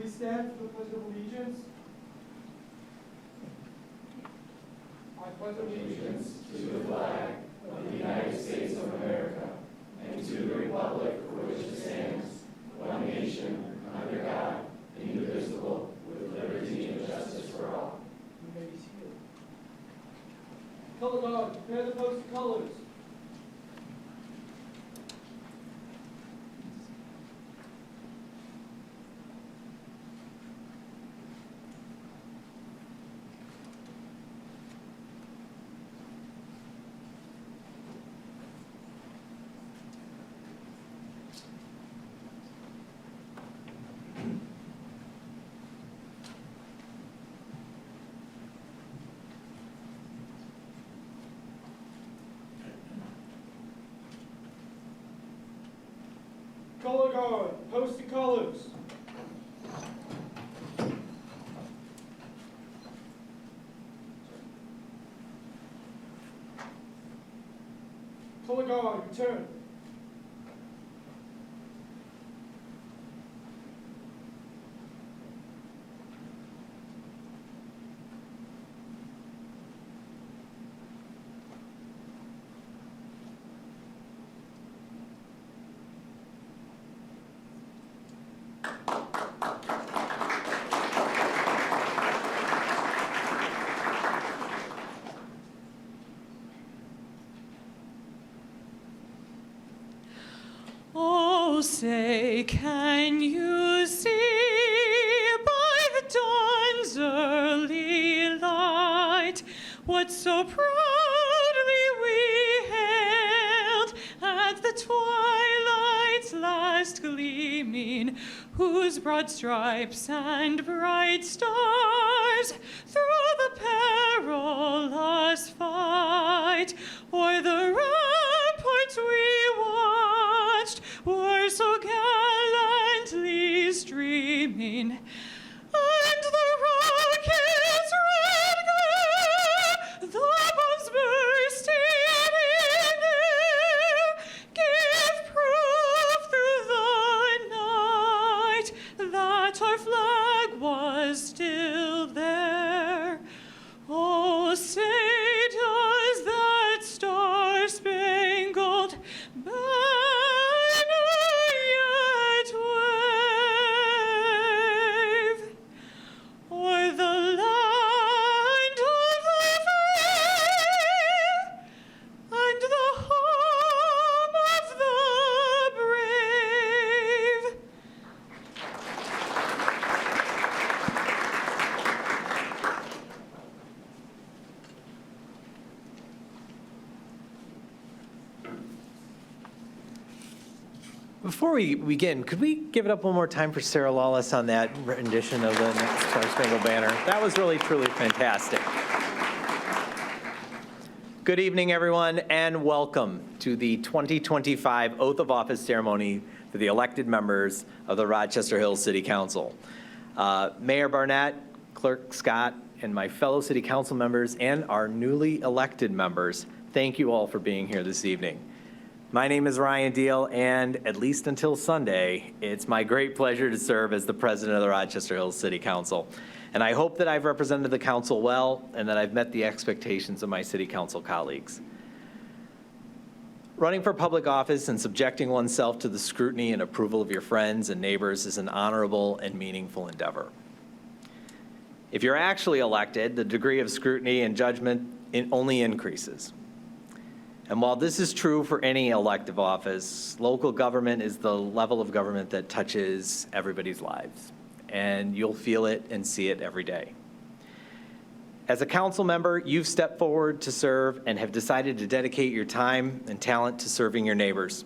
Please stand for the Pledge of Allegiance. I pledge allegiance to the flag of the United States of America and to the republic for which it stands, one nation, under God, indivisible, with liberty and justice for all. You may be seated. Color guard, prepare the post of colors. Color guard, post the colors. Color guard, return. Oh, say, can you see by the dawn's early light what so proudly we hailed at the twilight's last gleaming, whose broad stripes and bright stars through the perilous fight o'er the ramparts we watched were so gallantly streaming, and the rocket's red glare, the bombs bursting in air, gave proof through the night that our flag was still there. Oh, say does that star-spangled banner yet wave o'er the land of the free and the home of the brave? Before we begin, could we give it up one more time for Sarah Lawless on that rendition of the Star Spangled Banner? That was really, truly fantastic. Good evening, everyone, and welcome to the 2025 Oath of Office ceremony for the elected members of the Rochester Hills City Council. Mayor Barnett, Clerk Scott, and my fellow city council members and our newly elected members, thank you all for being here this evening. My name is Ryan Deal, and at least until Sunday, it's my great pleasure to serve as the president of the Rochester Hills City Council. And I hope that I've represented the council well and that I've met the expectations of my city council colleagues. Running for public office and subjecting oneself to the scrutiny and approval of your friends and neighbors is an honorable and meaningful endeavor. If you're actually elected, the degree of scrutiny and judgment only increases. And while this is true for any elective office, local government is the level of government that touches everybody's lives. And you'll feel it and see it every day. As a council member, you've stepped forward to serve and have decided to dedicate your time and talent to serving your neighbors.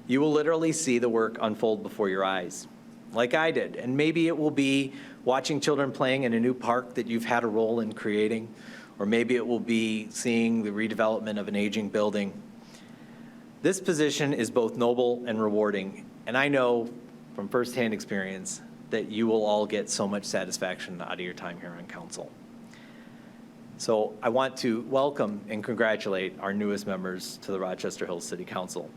You will literally see the work unfold before your eyes, like I did. And maybe it will be watching children playing in a new park that you've had a role in creating, or maybe it will be seeing the redevelopment of an aging building. This position is both noble and rewarding, and I know from firsthand experience that you will all get so much satisfaction out of your time here on council. So I want to welcome and congratulate our newest members to the Rochester Hills City Council.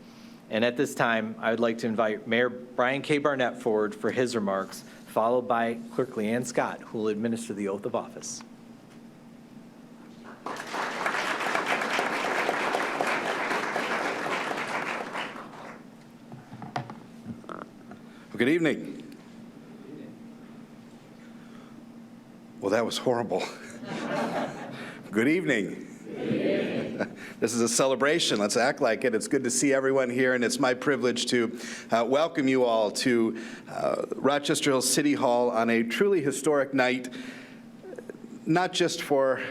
And at this time, I would like to invite Mayor Brian K. Barnett forward for his remarks, followed by Clerk Leanne Scott, who will administer the oath of office. Good evening. Well, that was horrible. Good evening. This is a celebration. Let's act like it. It's good to see everyone here, and it's my privilege to welcome you all to Rochester Hills City Hall on a truly historic night, not just for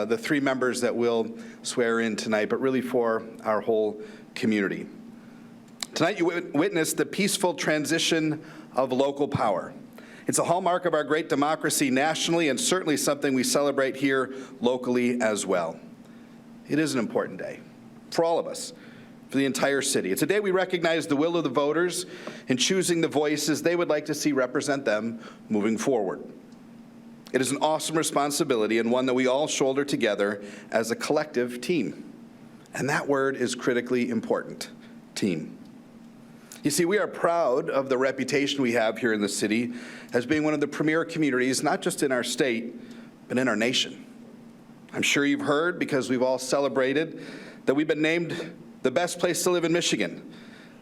the three members that will swear in tonight, but really for our whole community. Tonight you witnessed the peaceful transition of local power. It's a hallmark of our great democracy nationally, and certainly something we celebrate here locally as well. It is an important day for all of us, for the entire city. It's a day we recognize the will of the voters in choosing the voices they would like to see represent them moving forward. It is an awesome responsibility and one that we all shoulder together as a collective team. And that word is critically important, team. You see, we are proud of the reputation we have here in the city as being one of the premier communities, not just in our state, but in our nation. I'm sure you've heard, because we've all celebrated, that we've been named the best place to live in Michigan,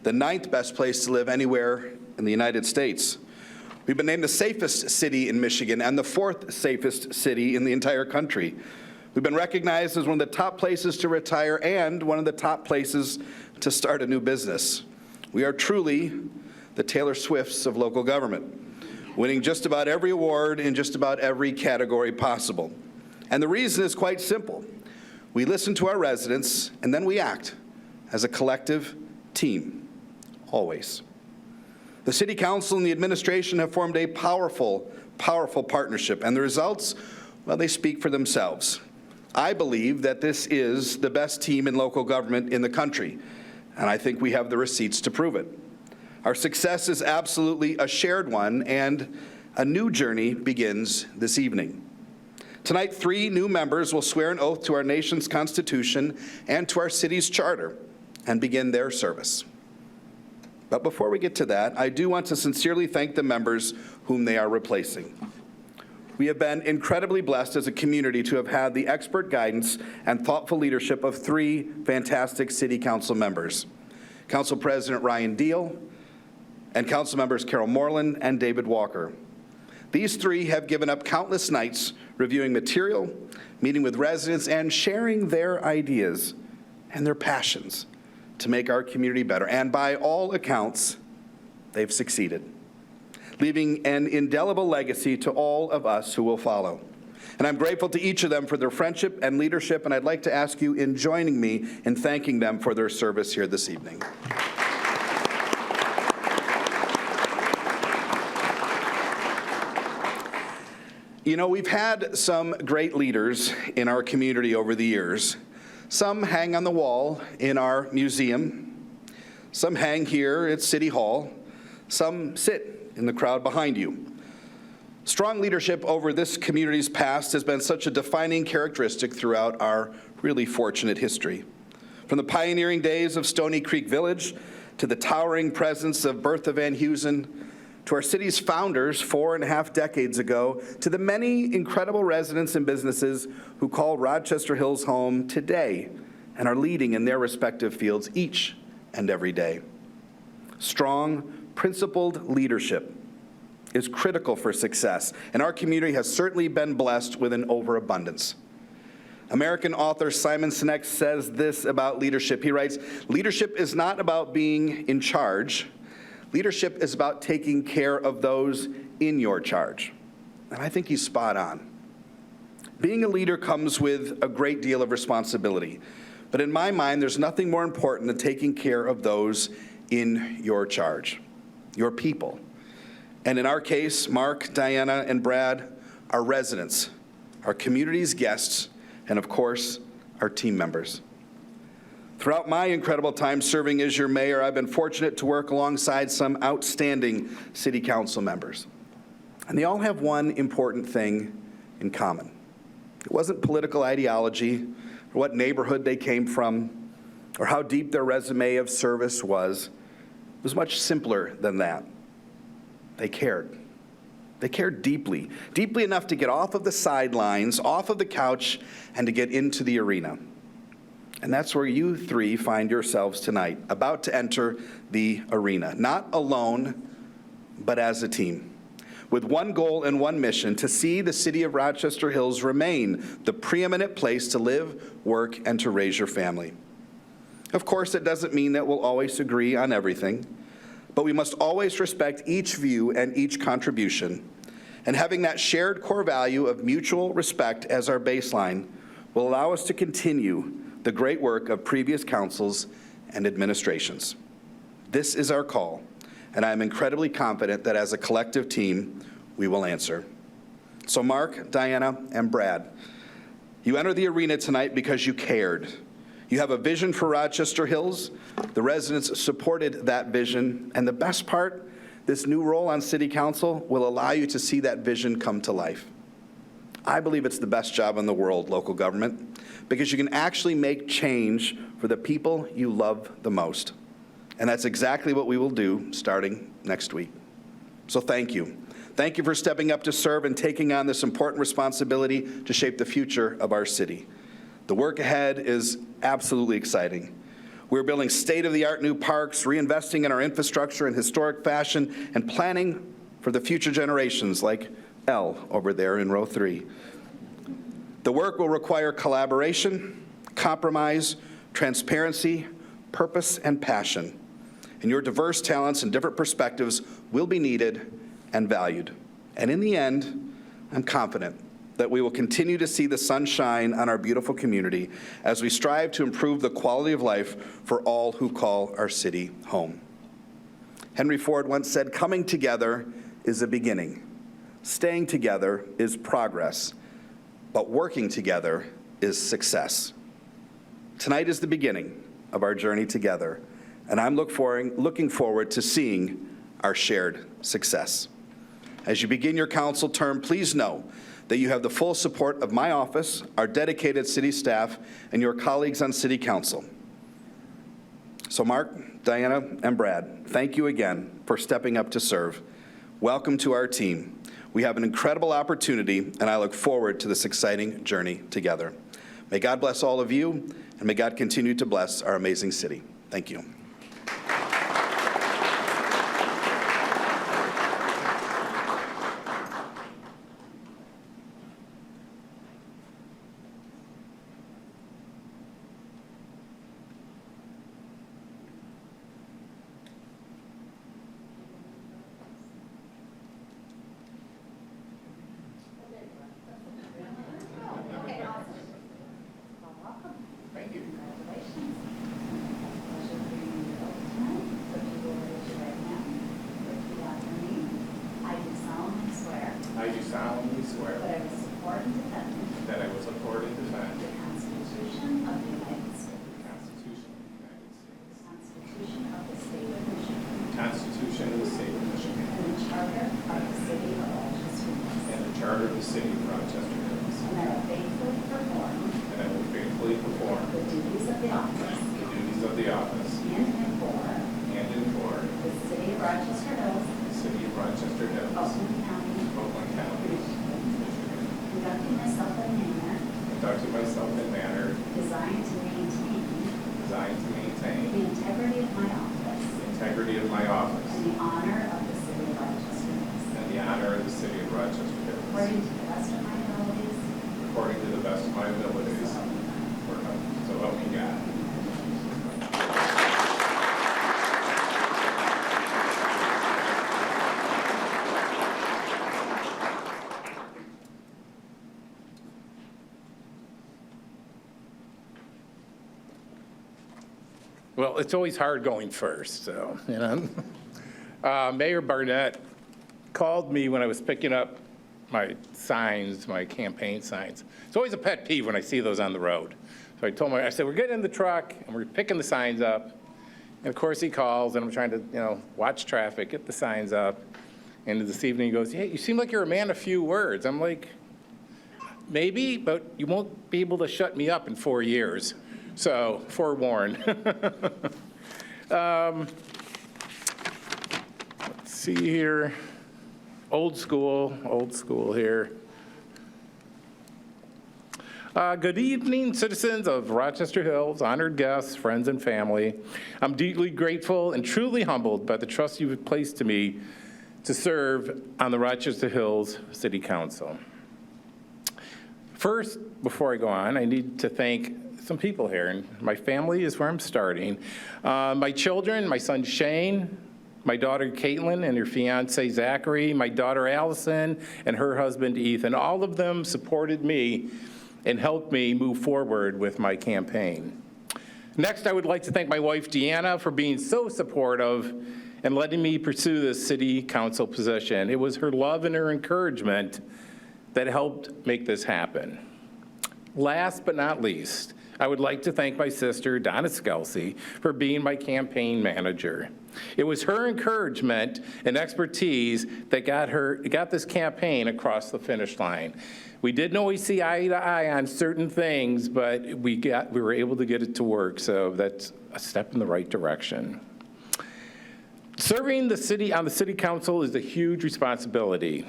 the 9th best place to live anywhere in the United States. We've been named the safest city in Michigan and the 4th safest city in the entire country. We've been recognized as one of the top places to retire and one of the top places to start a new business. We are truly the Taylor Swifts of local government, winning just about every award in just about every category possible. And the reason is quite simple. We listen to our residents, and then we act as a collective team, always. The City Council and the administration have formed a powerful, powerful partnership, and the results, well, they speak for themselves. I believe that this is the best team in local government in the country, and I think we have the receipts to prove it. Our success is absolutely a shared one, and a new journey begins this evening. Tonight, 3 new members will swear an oath to our nation's Constitution and to our city's charter and begin their service. But before we get to that, I do want to sincerely thank the members whom they are replacing. We have been incredibly blessed as a community to have had the expert guidance and thoughtful leadership of 3 fantastic City Council members, Council President Ryan Deal and Council members Carol Moreland and David Walker. These 3 have given up countless nights reviewing material, meeting with residents, and sharing their ideas and their passions to make our community better. And by all accounts, they've succeeded, leaving an indelible legacy to all of us who will follow. And I'm grateful to each of them for their friendship and leadership, and I'd like to ask you in joining me in thanking them for their service here this evening. You know, we've had some great leaders in our community over the years. Some hang on the wall in our museum. Some hang here at City Hall. Some sit in the crowd behind you. Strong leadership over this community's past has been such a defining characteristic throughout our really fortunate history. From the pioneering days of Stony Creek Village to the towering presence of Bertha Van Heusen, to our city's founders 4.5 decades ago, to the many incredible residents and businesses who call Rochester Hills home today and are leading in their respective fields each and every day. Strong, principled leadership is critical for success, and our community has certainly been blessed with an overabundance. American author Simon Sinek says this about leadership. He writes, "Leadership is not about being in charge. Leadership is about taking care of those in your charge." And I think he's spot on. Being a leader comes with a great deal of responsibility. But in my mind, there's nothing more important than taking care of those in your charge, your people. And in our case, Mark, Diana, and Brad are residents, our community's guests, and of course, our team members. Throughout my incredible time serving as your mayor, I've been fortunate to work alongside some outstanding city council members. And they all have one important thing in common. It wasn't political ideology, or what neighborhood they came from, or how deep their resume of service was. It was much simpler than that. They cared. They care deeply, deeply enough to get off of the sidelines, off of the couch, and to get into the arena. And that's where you three find yourselves tonight, about to enter the arena, not alone, but as a team, with one goal and one mission: to see the city of Rochester Hills remain the preeminent place to live, work, and to raise your family. Of course, it doesn't mean that we'll always agree on everything, but we must always respect each view and each contribution. And having that shared core value of mutual respect as our baseline will allow us to continue the great work of previous councils and administrations. This is our call, and I am incredibly confident that as a collective team, we will answer. So Mark, Diana, and Brad, you enter the arena tonight because you cared. You have a vision for Rochester Hills. The residents supported that vision, and the best part, this new role on City Council will allow you to see that vision come to life. I believe it's the best job in the world, local government, because you can actually make change for the people you love the most. And that's exactly what we will do starting next week. So thank you. Thank you for stepping up to serve and taking on this important responsibility to shape the future of our city. The work ahead is absolutely exciting. We're building state-of-the-art new parks, reinvesting in our infrastructure in historic fashion, and planning for the future generations like L over there in row 3. The work will require collaboration, compromise, transparency, purpose, and passion. And your diverse talents and different perspectives will be needed and valued. And in the end, I'm confident that we will continue to see the sun shine on our beautiful community as we strive to improve the quality of life for all who call our city home. Henry Ford once said, "Coming together is a beginning. Staying together is progress. But working together is success." Tonight is the beginning of our journey together, and I'm looking forward to seeing our shared success. As you begin your council term, please know that you have the full support of my office, our dedicated city staff, and your colleagues on City Council. So Mark, Diana, and Brad, thank you again for stepping up to serve. Welcome to our team. We have an incredible opportunity, and I look forward to this exciting journey together. May God bless all of you, and may God continue to bless our amazing city. Thank you. I do solemnly swear that I will support and defend that I will support and defend the Constitution of the United States, the Constitution of the United States, the Constitution of the State of Michigan, the Constitution of the State of Michigan, and the Charter of the City of Rochester Hills, and the Charter of the City of Rochester Hills, and that I will faithfully perform and I will faithfully perform the duties of the office and in for the City of Rochester Hills, the City of Rochester Hills, Oakland County, Oakland County, Michigan, conducting myself in a manner conducting myself in a manner designed to maintain the integrity of my office the integrity of my office and the honor of the City of Rochester Hills, and the honor of the City of Rochester Hills, according to the best of my abilities, according to the best of my abilities, so help me God. so help me God. Well, it's always hard going first, so, you know. Mayor Barnett called me when I was picking up my signs, my campaign signs. It's always a pet peeve when I see those on the road. So I told him, I said, we're getting in the truck and we're picking the signs up. And of course he calls and I'm trying to, watch traffic, get the signs up. And this evening he goes, hey, you seem like you're a man of few words. I'm like, maybe, but you won't be able to shut me up in 4 years. So, forewarned. Let's see here. old school here. Good evening, citizens of Rochester Hills, honored guests, friends, and family. I'm deeply grateful and truly humbled by the trust you've placed in me to serve on the Rochester Hills City Council. First, before I go on, I need to thank some people here, and my family is where I'm starting. My children, my son Shane, my daughter Caitlin and her fiance Zachary, my daughter Allison and her husband Ethan. All of them supported me and helped me move forward with my campaign. Next, I would like to thank my wife Deanna for being so supportive and letting me pursue this city council position. It was her love and her encouragement that helped make this happen. Last but not least, I would like to thank my sister, Donna Skelcy, for being my campaign manager. It was her encouragement and expertise that got this campaign across the finish line. We didn't always see eye to eye on certain things, but we were able to get it to work, so that's a step in the right direction. Serving the city on the city council is a huge responsibility,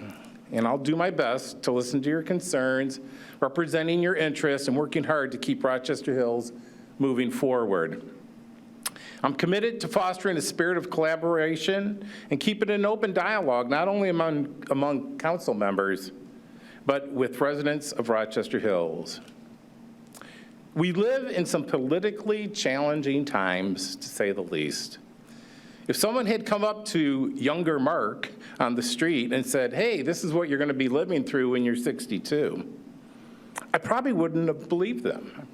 and I'll do my best to listen to your concerns, representing your interests, and working hard to keep Rochester Hills moving forward. I'm committed to fostering a spirit of collaboration and keeping an open dialogue, not only among council members, but with residents of Rochester Hills. We live in some politically challenging times, to say the least. If someone had come up to younger Mark on the street and said, hey, this is what you're going to be living through when you're 62, I probably wouldn't have believed them.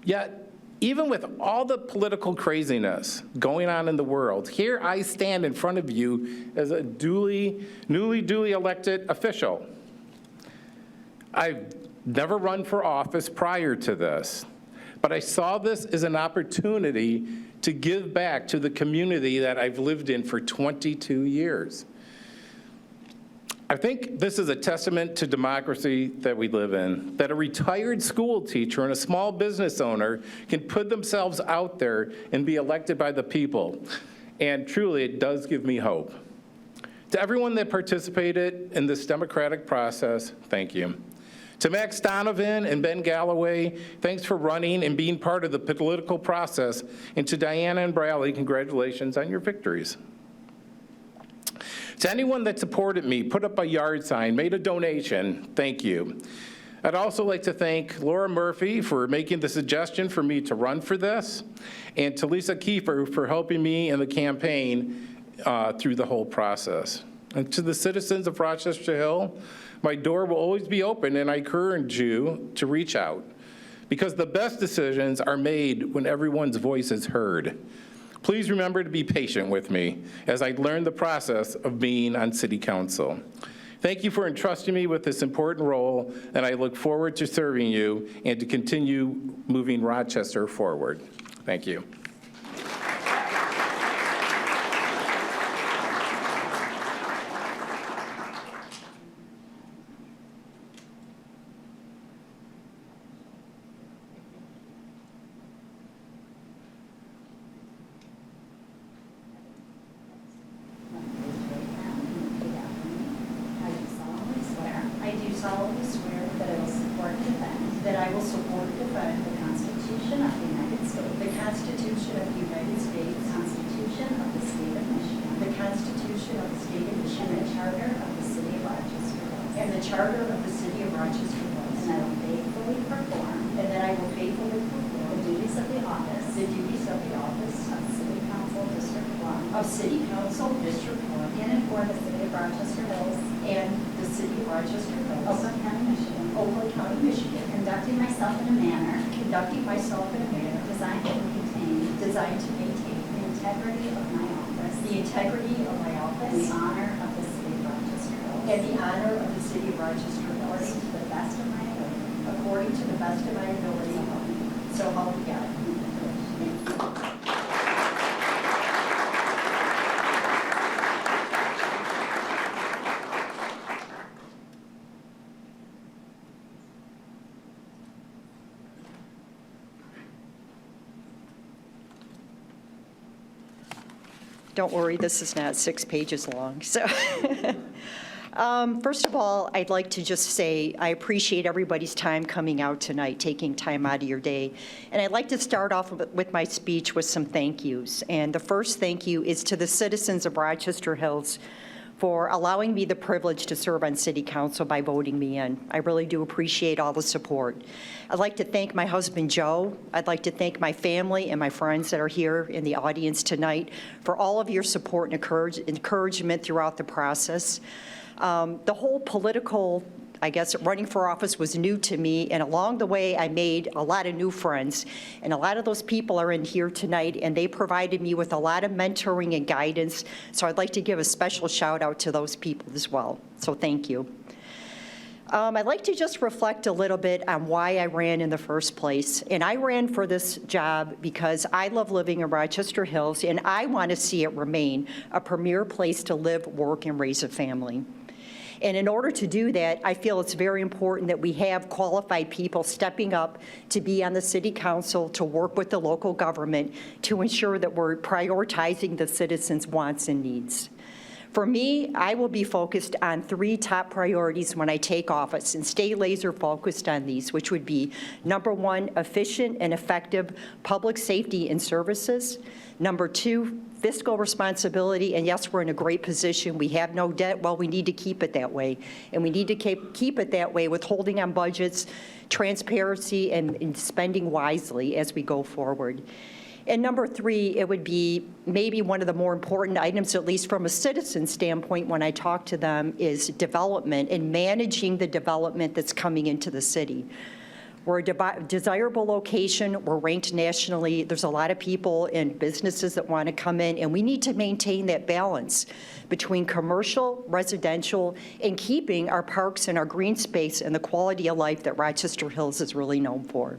Yet, even with all the political craziness going on in the world, here I stand in front of you as a newly elected official. I've never run for office prior to this, but I saw this as an opportunity to give back to the community that I've lived in for 22 years. I think this is a testament to democracy that we live in, that a retired school teacher and a small business owner can put themselves out there and be elected by the people. And truly, it does give me hope. To everyone that participated in this democratic process, thank you. To Max Donovan and Ben Galloway, thanks for running and being part of the political process. And to Diana and Bradley, congratulations on your victories. To anyone that supported me, put up a yard sign, made a donation, thank you. I'd also like to thank Laura Murphy for making the suggestion for me to run for this, and to Lisa Kiefer for helping me in the campaign through the whole process. And to the citizens of Rochester Hill, my door will always be open, and I encourage you to reach out, because the best decisions are made when everyone's voice is heard. Please remember to be patient with me as I learn the process of being on City Council. Thank you for entrusting me with this important role, and I look forward to serving you and to continue moving Rochester forward. Thank you. Solemnly swear that I will support and defend the Constitution of the United States, the Constitution of the United States, the Constitution of the State of Michigan, the Constitution of the State of Michigan, and the Charter of the City of Rochester, and the Charter of the City of Rochester, and that I will faithfully perform, the duties of the office, of City Council District 1, in and for the City of Rochester Hills, and the City of Rochester Hills, Oakland County, Michigan, conducting myself in a manner designed to maintain the integrity of my office, and the honor of the City of Rochester Hills, according to the best of my ability, so help me God. Don't worry, this is not 6 pages long. So, first of all, I'd like to just say I appreciate everybody's time coming out tonight, taking time out of your day. And I'd like to start off with my speech with some thank yous. And the first thank you is to the citizens of Rochester Hills for allowing me the privilege to serve on City Council by voting me in. I really do appreciate all the support. I'd like to thank my husband, Joe. I'd like to thank my family and my friends that are here in the audience tonight for all of your support and encouragement throughout the process. The whole political, I guess, running for office was new to me, and along the way, I made a lot of new friends. And a lot of those people are in here tonight, and they provided me with a lot of mentoring and guidance. So I'd like to give a special shout out to those people as well. So thank you. I'd like to just reflect a little bit on why I ran in the first place. And I ran for this job because I love living in Rochester Hills, and I want to see it remain a premier place to live, work, and raise a family. And in order to do that, I feel it's very important that we have qualified people stepping up to be on the city council, to work with the local government, to ensure that we're prioritizing the citizens' wants and needs. For me, I will be focused on 3 top priorities when I take office and stay laser focused on these, which would be, number 1, efficient and effective public safety and services. Number 2, fiscal responsibility, and yes, we're in a great position. We have no debt. Well, we need to keep it that way, and we need to keep it that way with holding on budgets, transparency, and spending wisely as we go forward. And number 3, it would be maybe one of the more important items, at least from a citizen standpoint when I talk to them, is development and managing the development that's coming into the city. We're a desirable location. We're ranked nationally. There's a lot of people and businesses that want to come in, and we need to maintain that balance between commercial, residential, and keeping our parks and our green space and the quality of life that Rochester Hills is really known for.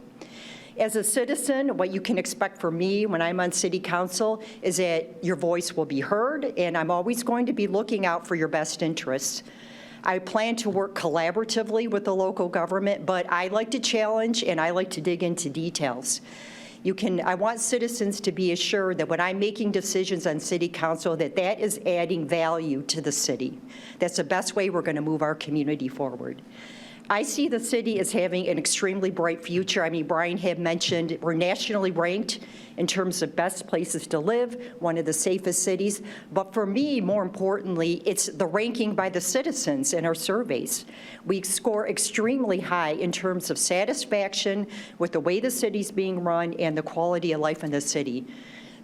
As a citizen, what you can expect from me when I'm on city council is that your voice will be heard, and I'm always going to be looking out for your best interests. I plan to work collaboratively with the local government, but I like to challenge and I like to dig into details. I want citizens to be assured that when I'm making decisions on city council, that is adding value to the city. That's the best way we're going to move our community forward. I see the city as having an extremely bright future. I mean, Brian had mentioned we're nationally ranked in terms of best places to live, one of the safest cities. But for me, more importantly, it's the ranking by the citizens in our surveys. We score extremely high in terms of satisfaction with the way the city's being run and the quality of life in the city.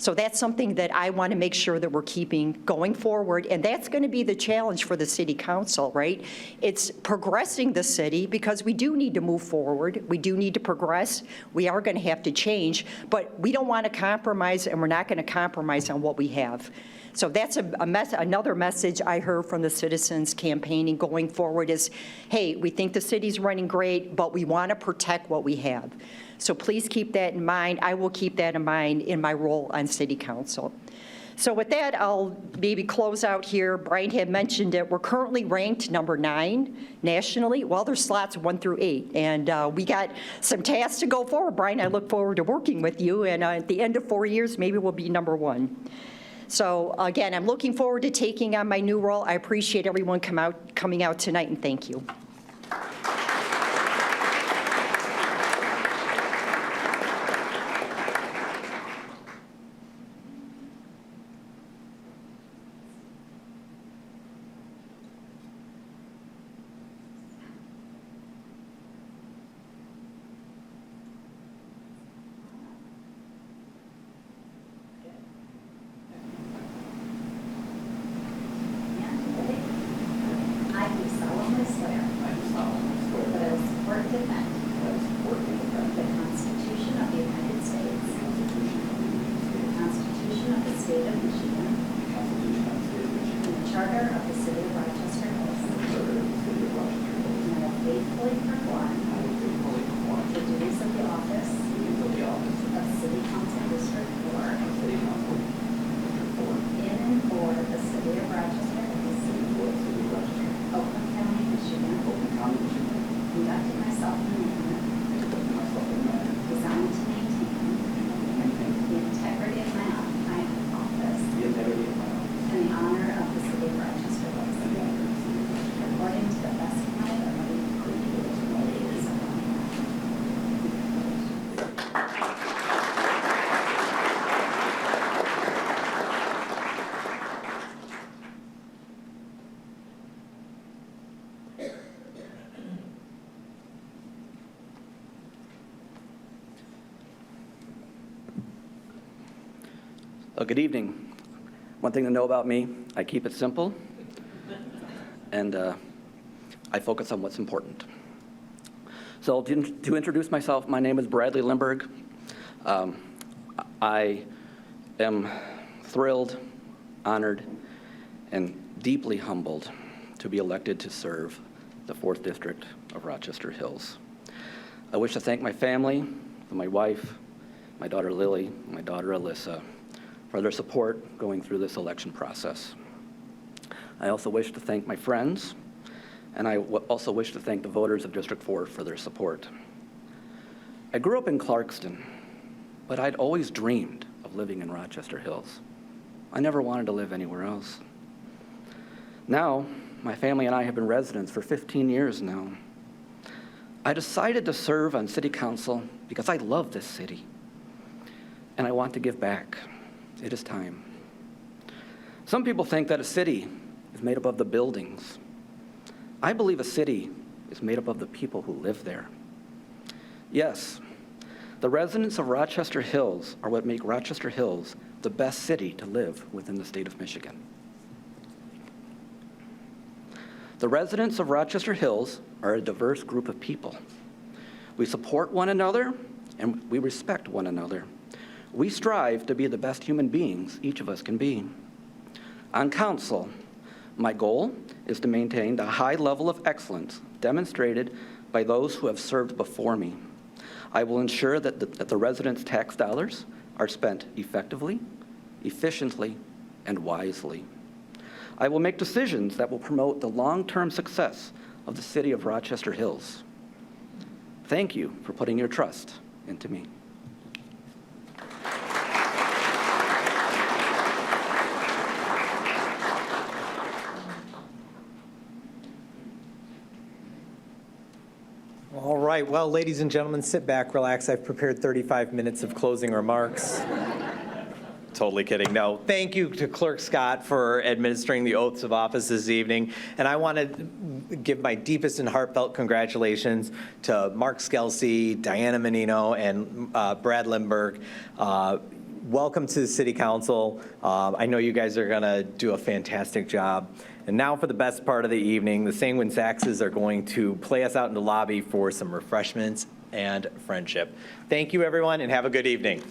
So that's something that I want to make sure that we're keeping going forward, and that's going to be the challenge for the city council, right? It's progressing the city because we do need to move forward. We do need to progress. We are going to have to change, but we don't want to compromise, and we're not going to compromise on what we have. So that's another message I heard from the citizens campaigning going forward is, hey, we think the city's running great, but we want to protect what we have. So please keep that in mind. I will keep that in mind in my role on city council. So with that, I'll maybe close out here. Brian had mentioned it. We're currently ranked number 9 nationally. Well, there's slots 1 through 8, and we got some tasks to go forward. Brian, I look forward to working with you, and at the end of 4 years, maybe we'll be number 1. So again, I'm looking forward to taking on my new role. I appreciate everyone coming out tonight, and thank you. the integrity of my office Good evening. One thing to know about me, I keep it simple, and I focus on what's important. So to introduce myself, my name is Bradley Limberg. I am thrilled, honored, and deeply humbled to be elected to serve the 4th District of Rochester Hills. I wish to thank my family, my wife, my daughter Lily, my daughter Alyssa, for their support going through this election process. I also wish to thank my friends, and I also wish to thank the voters of District 4 for their support. I grew up in Clarkston, but I'd always dreamed of living in Rochester Hills. I never wanted to live anywhere else. Now, my family and I have been residents for 15 years now. I decided to serve on City Council because I love this city, and I want to give back. It is time. Some people think that a city is made up of the buildings. I believe a city is made up of the people who live there. Yes, the residents of Rochester Hills are what make Rochester Hills the best city to live within the state of Michigan. The residents of Rochester Hills are a diverse group of people. We support one another and we respect one another. We strive to be the best human beings each of us can be. On council, my goal is to maintain the high level of excellence demonstrated by those who have served before me. I will ensure that the residents' tax dollars are spent effectively, efficiently, and wisely. I will make decisions that will promote the long-term success of the city of Rochester Hills. Thank you for putting your trust into me. All right, well, ladies and gentlemen, sit back, relax. I've prepared 35 minutes of closing remarks. Totally kidding. No, thank you to Clerk Scott for administering the oaths of office this evening. And I want to give my deepest and heartfelt congratulations to Mark Skelcy, Diana Mannino, and Brad Limberg. Welcome to the City Council. I know you guys are going to do a fantastic job. And now for the best part of the evening, the Sanguine Saxes are going to play us out in the lobby for some refreshments and friendship. Thank you, everyone, and have a good evening.